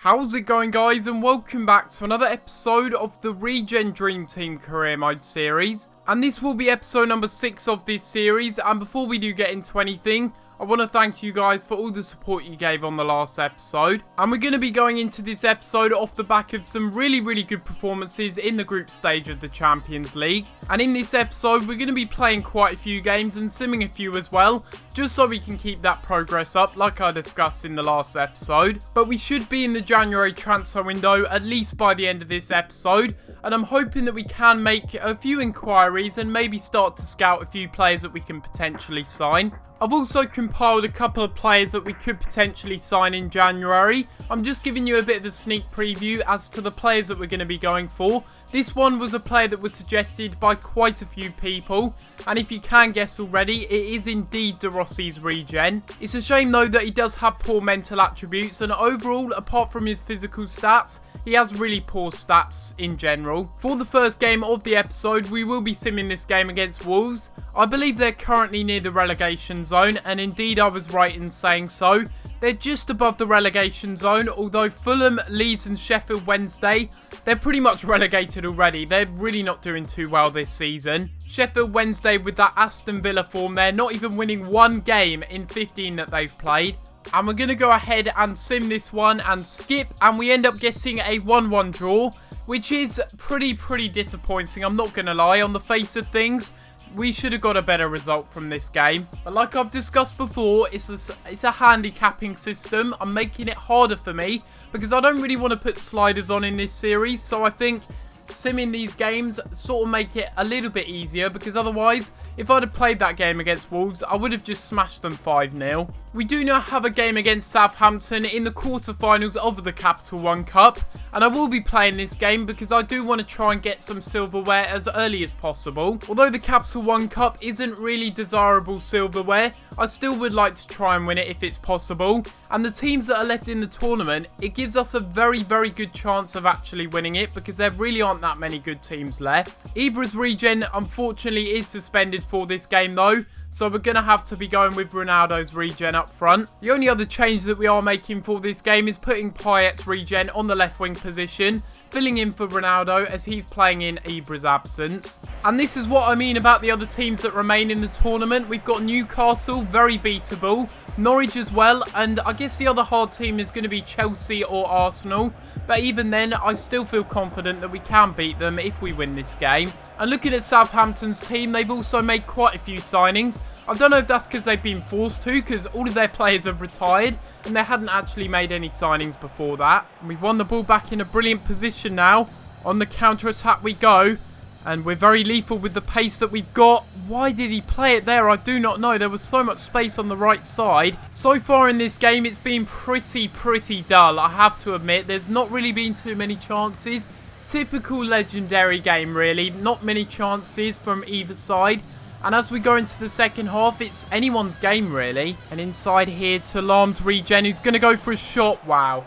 How's it going, guys, and welcome back to another episode of the Regen Dream Team Career Mode series. And this will be episode number 6 of this series, and before we do get into anything, I want to thank you guys for all the support you gave on the last episode. And we're going to be going into this episode off the back of some really good performances in the group stage of the Champions League. And in this episode, we're going to be playing quite a few games and simming a few as well, just so we can keep that progress up like I discussed in the last episode. But we should be in the January transfer window at least by the end of this episode, and I'm hoping that we can make a few inquiries and maybe start to scout a few players that we can potentially sign. I've also compiled a couple of players that we could potentially sign in January. I'm just giving you a bit of a sneak preview as to the players that we're going to be going for. This one was a player that was suggested by quite a few people, and if you can guess already, it is indeed De Rossi's Regen. It's a shame though that he does have poor mental attributes, and overall, apart from his physical stats, he has really poor stats in general. For the first game of the episode, we will be simming this game against Wolves. I believe they're currently near the relegation zone, and indeed I was right in saying so. They're just above the relegation zone, although Fulham, Leeds and Sheffield Wednesday, they're pretty much relegated already. They're really not doing too well this season. Sheffield Wednesday with that Aston Villa form, they're not even winning one game in 15 that they've played. And we're going to go ahead and sim this one and skip, and we end up getting a 1-1 draw, which is pretty disappointing, I'm not going to lie. On the face of things, we should have got a better result from this game. But like I've discussed before, it's a handicapping system. I'm making it harder for me because I don't really want to put sliders on in this series. So I think simming these games sort of make it a little bit easier, because otherwise, if I'd have played that game against Wolves, I would have just smashed them 5-0. We do now have a game against Southampton in the quarterfinals of the Capital One Cup, and I will be playing this game because I do want to try and get some silverware as early as possible. Although the Capital One Cup isn't really desirable silverware, I still would like to try and win it if it's possible. And the teams that are left in the tournament, it gives us a very good chance of actually winning it, because there really aren't that many good teams left. Ibra's Regen unfortunately is suspended for this game though, so we're going to have to be going with Ronaldo's Regen up front. The only other change that we are making for this game is putting Payet's Regen on the left wing position, filling in for Ronaldo as he's playing in Ibra's absence. And this is what I mean about the other teams that remain in the tournament. We've got Newcastle, very beatable, Norwich as well, and I guess the other hard team is going to be Chelsea or Arsenal, but even then I still feel confident that we can beat them if we win this game. And looking at Southampton's team, they've also made quite a few signings. I don't know if that's because they've been forced to, because all of their players have retired and they hadn't actually made any signings before that. And we've won the ball back in a brilliant position now. On the counter-attack we go, and we're very lethal with the pace that we've got. Why did he play it there? I do not know. There was so much space on the right side. So far in this game, it's been pretty dull, I have to admit. There's not really been too many chances. Typical legendary game, really. Not many chances from either side. And as we go into the second half, it's anyone's game, really. And inside here to Lahm's Regen, who's going to go for a shot. Wow.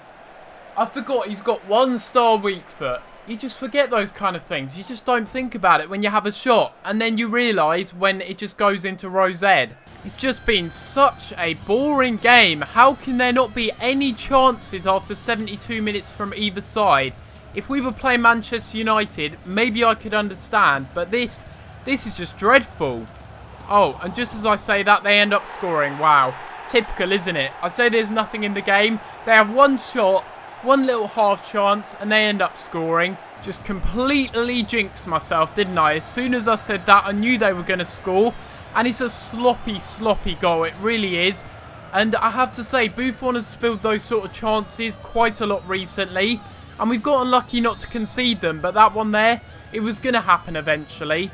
I forgot he's got 1-star weak foot. You just forget those kind of things. You just don't think about it when you have a shot. And then you realise when it just goes into row Z. It's just been such a boring game. How can there not be any chances after 72 minutes from either side? If we were playing Manchester United, maybe I could understand. But this is just dreadful. Oh, and just as I say that, they end up scoring. Wow. Typical, isn't it? I say there's nothing in the game. They have one shot, one little half chance, and they end up scoring. Just completely jinxed myself, didn't I? As soon as I said that, I knew they were going to score. And it's a sloppy goal. It really is. And I have to say, Buffon has spilled those sort of chances quite a lot recently. And we've got unlucky not to concede them. But that one there, it was going to happen eventually.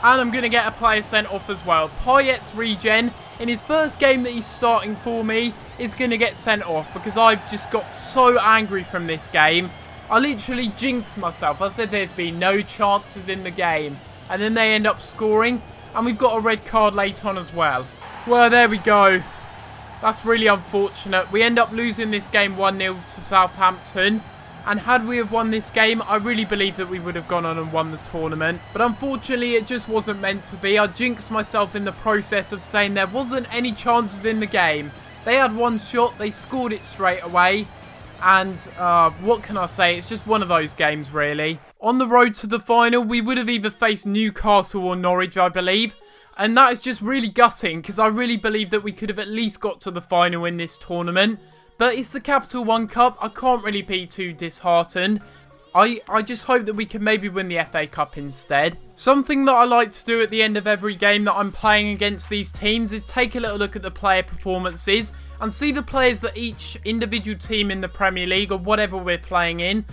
And I'm going to get a player sent off as well. Payet's Regen, in his first game that he's starting for me, is going to get sent off because I've just got so angry from this game. I literally jinxed myself. I said there's been no chances in the game. And then they end up scoring. And we've got a red card late on as well. Well, there we go. That's really unfortunate. We end up losing this game 1-0 to Southampton. And had we have won this game, I really believe that we would have gone on and won the tournament. But unfortunately, it just wasn't meant to be. I jinxed myself in the process of saying there wasn't any chances in the game. They had one shot, they scored it straight away. And what can I say? It's just one of those games, really. On the road to the final, we would have either faced Newcastle or Norwich, I believe. And that is just really gutting, because I really believe that we could have at least got to the final in this tournament. But it's the Capital One Cup. I can't really be too disheartened. I just hope that we can maybe win the FA Cup instead. Something that I like to do at the end of every game that I'm playing against these teams is take a little look at the player performances and see the players that each individual team in the Premier League or whatever we're playing in,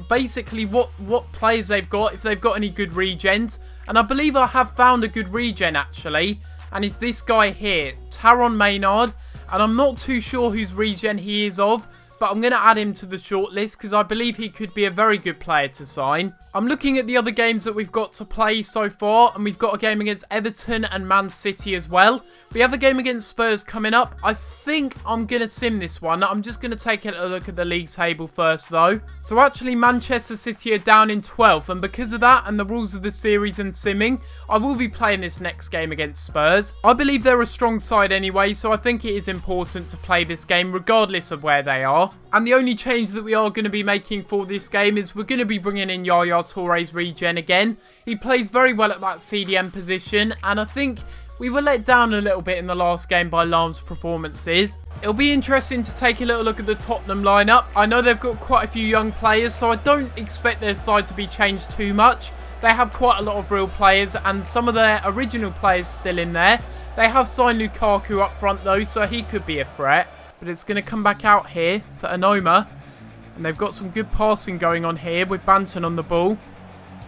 basically what players they've got, if they've got any good regens. And I believe I have found a good regen actually, and it's this guy here, Taron Maynard, and I'm not too sure whose regen he is of, but I'm going to add him to the shortlist because I believe he could be a very good player to sign. I'm looking at the other games that we've got to play so far, and we've got a game against Everton and Man City as well. We have a game against Spurs coming up. I think I'm going to sim this one. I'm just going to take a look at the league table first though. So actually Manchester City are down in 12th, and because of that and the rules of the series and simming, I will be playing this next game against Spurs. I believe they're a strong side anyway, so I think it is important to play this game regardless of where they are. And the only change that we are going to be making for this game is we're going to be bringing in Yaya Touré's regen again. He plays very well at that CDM position, and I think we were let down a little bit in the last game by Lahm's performances. It'll be interesting to take a little look at the Tottenham lineup. I know they've got quite a few young players, so I don't expect their side to be changed too much. They have quite a lot of real players, and some of their original players still in there. They have signed Lukaku up front though, so he could be a threat. But it's going to come back out here for Anoma. And they've got some good passing going on here with Banton on the ball.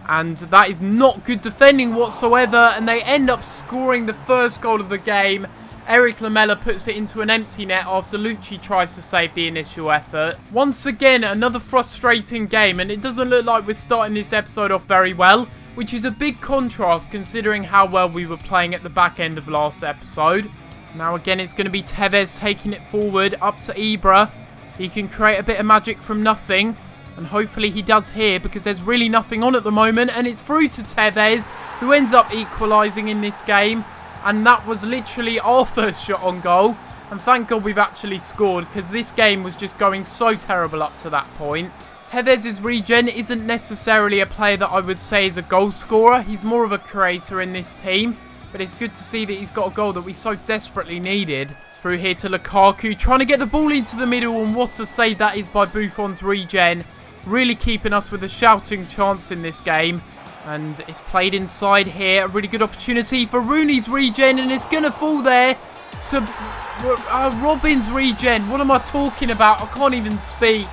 And that is not good defending whatsoever. And they end up scoring the first goal of the game. Eric Lamela puts it into an empty net after Lucci tries to save the initial effort. Once again, another frustrating game. And it doesn't look like we're starting this episode off very well, which is a big contrast considering how well we were playing at the back end of last episode. Now again, it's going to be Tevez taking it forward up to Ibra. He can create a bit of magic from nothing. And hopefully he does here because there's really nothing on at the moment. And it's through to Tevez, who ends up equalising in this game. And that was literally our first shot on goal. And thank God we've actually scored because this game was just going so terrible up to that point. Tevez's regen isn't necessarily a player that I would say is a goal scorer. He's more of a creator in this team. But it's good to see that he's got a goal that we so desperately needed. It's through here to Lukaku, trying to get the ball into the middle, and what a save that is by Buffon's regen. Really keeping us with a shouting chance in this game. And it's played inside here. A really good opportunity for Rooney's regen, and it's going to fall there to Robin's regen. What am I talking about? I can't even speak.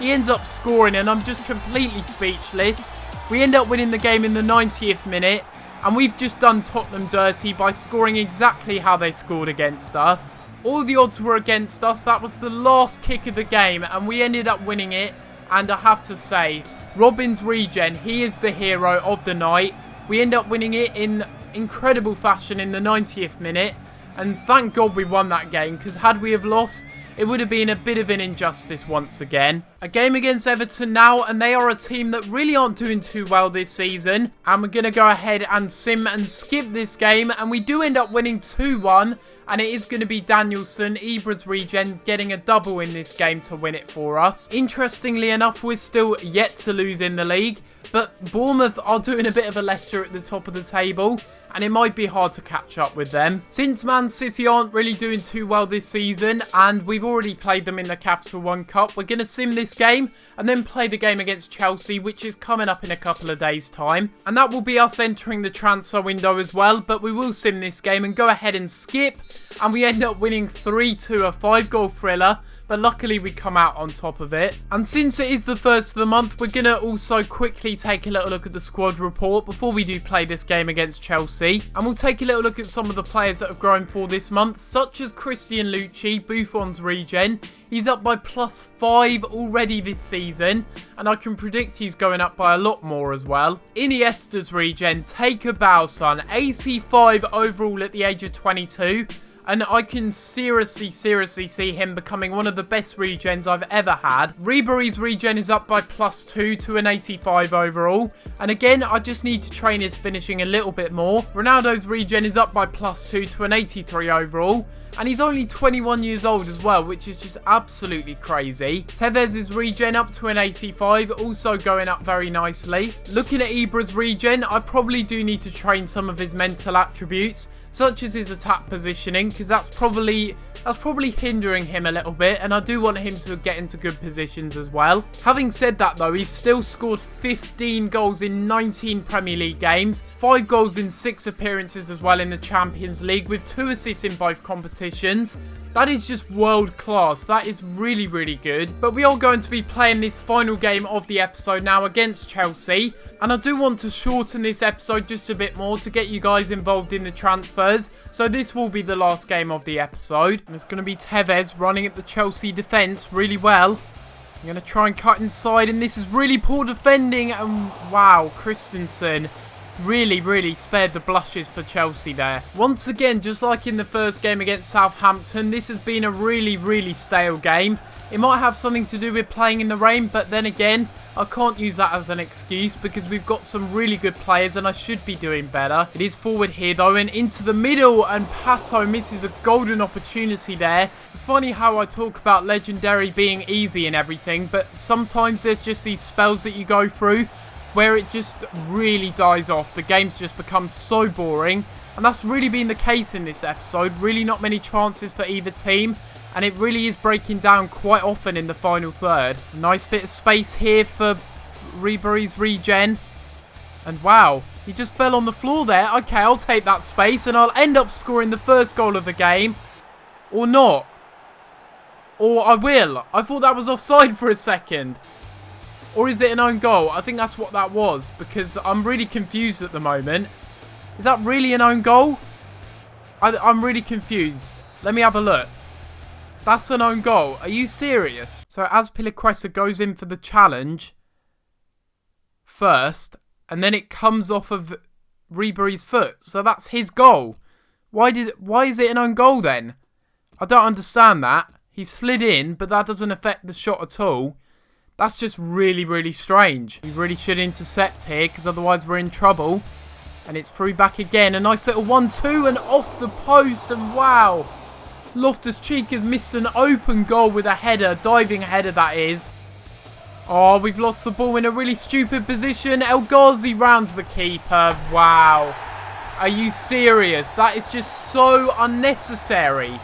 He ends up scoring, and I'm just completely speechless. We end up winning the game in the 90th minute. And we've just done Tottenham dirty by scoring exactly how they scored against us. All the odds were against us. That was the last kick of the game, and we ended up winning it. And I have to say, Robin's regen, he is the hero of the night. We end up winning it in incredible fashion in the 90th minute. And thank God we won that game, because had we have lost, it would have been a bit of an injustice once again. A game against Everton now, and they are a team that really aren't doing too well this season. And we're going to go ahead and sim and skip this game, and we do end up winning 2-1. And it is going to be Danielson, Ibra's regen, getting a double in this game to win it for us. Interestingly enough, we're still yet to lose in the league. But Bournemouth are doing a bit of a Leicester at the top of the table, and it might be hard to catch up with them. Since Man City aren't really doing too well this season, and we've already played them in the Capital One Cup, we're going to sim this game, and then play the game against Chelsea, which is coming up in a couple of days' time. And that will be us entering the transfer window as well, but we will sim this game and go ahead and skip, and we end up winning 3-2, a 5-goal thriller. But luckily we come out on top of it. And since it is the first of the month, we're going to also quickly take a little look at the squad report before we do play this game against Chelsea. And we'll take a little look at some of the players that have grown for this month, such as Christian Lucci, Buffon's regen. He's up by +5 already this season, and I can predict he's going up by a lot more as well. Iniesta's regen, take a bow son, 85 overall at the age of 22. and I can seriously see him becoming one of the best regens I've ever had. Ribery's regen is up by +2 to an 85 overall, and again, I just need to train his finishing a little bit more. Ronaldo's regen is up by +2 to an 83 overall, and he's only 21 years old as well, which is just absolutely crazy. Tevez's regen up to an 85, also going up very nicely. Looking at Ibra's regen, I probably do need to train some of his mental attributes, such as his attack positioning, because that's probably hindering him a little bit, and I do want him to get into good positions as well. Having said that though, he's still scored 15 goals in 19 Premier League games, 5 goals in 6 appearances as well in the Champions League, with 2 assists in both competitions. That is just world class. That is really, really good. But we are going to be playing this final game of the episode now against Chelsea. And I do want to shorten this episode just a bit more to get you guys involved in the transfers. So this will be the last game of the episode. And it's going to be Tevez running at the Chelsea defence really well. I'm going to try and cut inside. And this is really poor defending. And wow, Christensen really spared the blushes for Chelsea there. Once again, just like in the first game against Southampton, this has been a really stale game. It might have something to do with playing in the rain, but then again, I can't use that as an excuse because we've got some really good players and I should be doing better. It is forward here though, and into the middle, and Pato misses a golden opportunity there. It's funny how I talk about Legendary being easy and everything, but sometimes there's just these spells that you go through where it just really dies off. The game's just become so boring, and that's really been the case in this episode. Really not many chances for either team, and it really is breaking down quite often in the final third. Nice bit of space here for Ribery's regen, and wow, he just fell on the floor there. Okay, I'll take that space, and I'll end up scoring the first goal of the game, or not, or I will. I thought that was offside for a second. Or is it an own goal? I think that's what that was, because I'm really confused at the moment. Is that really an own goal? I'm really confused. Let me have a look. That's an own goal. Are you serious? So Azpilicueta goes in for the challenge first, and then it comes off of Ribery's foot. So that's his goal. Why is it an own goal then? I don't understand that. He slid in, but that doesn't affect the shot at all. That's just really strange. We really should intercept here, because otherwise we're in trouble. And it's through back again. A nice little 1-2 and off the post. And wow, Loftus-Cheek has missed an open goal with a header. Diving header, that is. Oh, we've lost the ball in a really stupid position. El Ghazi rounds the keeper. Wow. Are you serious? That is just so unnecessary.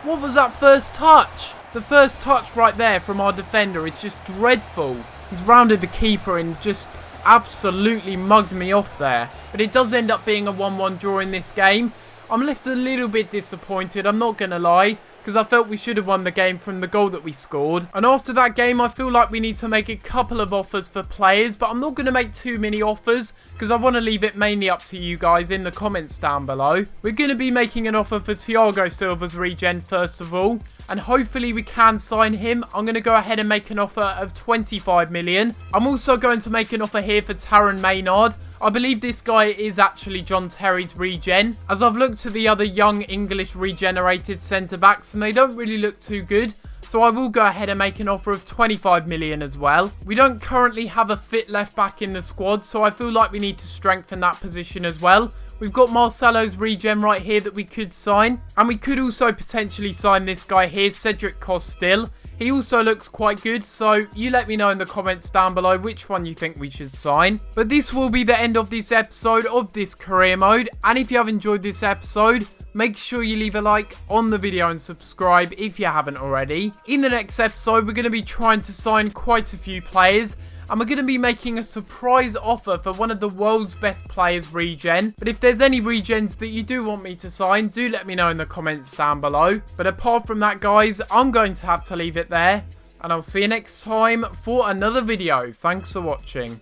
What was that first touch? The first touch right there from our defender is just dreadful. He's rounded the keeper and just absolutely mugged me off there. But it does end up being a 1-1 draw in this game. I'm left a little bit disappointed, I'm not going to lie, because I felt we should have won the game from the goal that we scored. And after that game, I feel like we need to make a couple of offers for players, but I'm not going to make too many offers, because I want to leave it mainly up to you guys in the comments down below. We're going to be making an offer for Thiago Silva's regen first of all, and hopefully we can sign him. I'm going to go ahead and make an offer of 25 million. I'm also going to make an offer here for Taron Maynard. I believe this guy is actually John Terry's regen, as I've looked at the other young English regenerated centre-backs and they don't really look too good. So I will go ahead and make an offer of 25 million as well. We don't currently have a fit left back in the squad, so I feel like we need to strengthen that position as well. We've got Marcelo's regen right here that we could sign. And we could also potentially sign this guy here, Cedric Costil. He also looks quite good, so you let me know in the comments down below which one you think we should sign. But this will be the end of this episode of this career mode. And if you have enjoyed this episode, make sure you leave a like on the video and subscribe if you haven't already. In the next episode, we're going to be trying to sign quite a few players. And we're going to be making a surprise offer for one of the world's best players, Regen. But if there's any Regens that you do want me to sign, do let me know in the comments down below. But apart from that, guys, I'm going to have to leave it there. And I'll see you next time for another video. Thanks for watching.